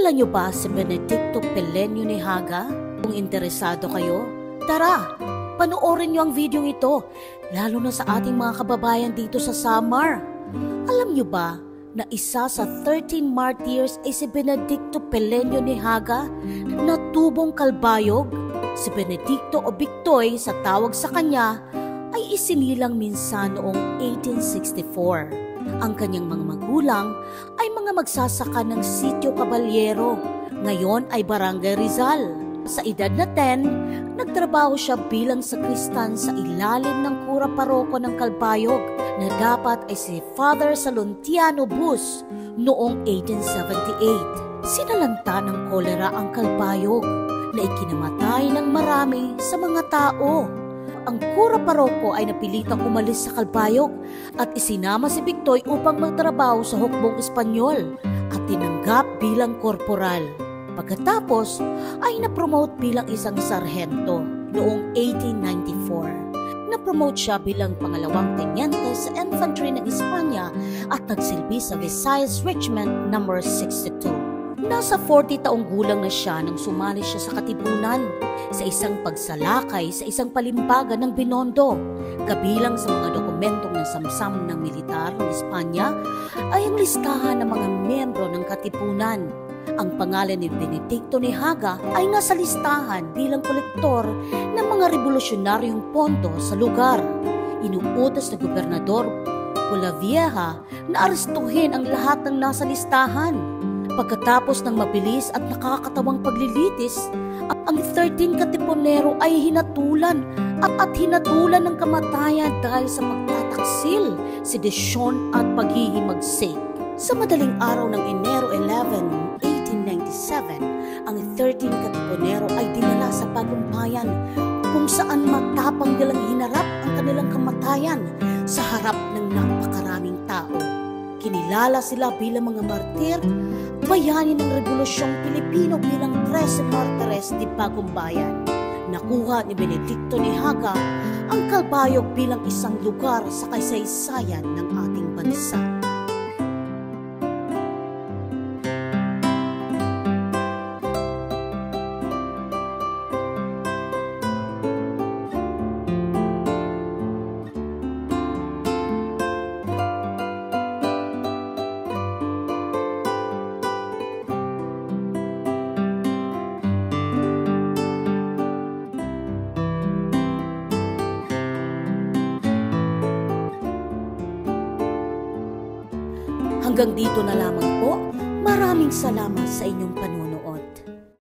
Kilala niyo ba si Benedicto Pelenio ni Haga? Kung interesado kayo, tara, panoorin niyo ang video ito, lalo na sa ating mga kababayan dito sa Samar. Alam niyo ba na isa sa 13 martyrs ay si Benedicto Pelenio ni Haga na tubong kalbayog? Si Benedicto o Bictoy sa tawag sa kanya ay isinilang minsan noong 1864. Ang kanyang mga magulang ay mga magsasaka ng Sitio Caballero, ngayon ay Barangay Rizal. Sa edad na 10, nagtrabaho siya bilang sakristan sa ilalim ng kura paroko ng Kalbayog na dapat ay si Father Salontiano Bus noong 1878. Sinalanta ng kolera ang Kalbayog na ikinamatay ng marami sa mga tao. Ang kura paroko ay napilitang umalis sa Kalbayog at isinama si Bictoy upang magtrabaho sa hukbong Espanyol at tinanggap bilang korporal. Pagkatapos ay napromote bilang isang sarhento noong 1894. Napromote siya bilang pangalawang tenyente sa infantry ng Espanya at nagsilbi sa Visayas Regiment No. 62. Nasa 40 taong gulang na siya nang sumali siya sa katipunan sa isang pagsalakay sa isang palimbagan ng Binondo. Kabilang sa mga dokumentong nasamsam ng militar ng Espanya ay ang listahan ng mga miyembro ng katipunan. Ang pangalan ni Benedicto ni Haga ay nasa listahan bilang kolektor ng mga revolusyonaryong pondo sa lugar. Inuutos ng Gobernador Polavieja na arestuhin ang lahat ng nasa listahan. Pagkatapos ng mabilis at nakakatawang paglilitis, ang 13 katipunero ay hinatulan ng kamatayan dahil sa pagtataksil, sedisyon at paghihimagsik. Sa madaling araw ng Enero 11, 1897, ang 13 katipunero ay dinala sa Bagong Bayan kung saan matapang nilang hinarap ang kanilang kamatayan sa harap ng napakaraming tao. Kinilala sila bilang mga martir, bayani ng Rebolusyong Pilipino bilang 13 Martires di Bagong Bayan. Nakuha ni Benedicto ni Haga ang Kalbayog bilang isang lugar sa kasaysayan ng ating bansa. Hanggang dito na lamang po. Maraming salamat sa inyong panunod.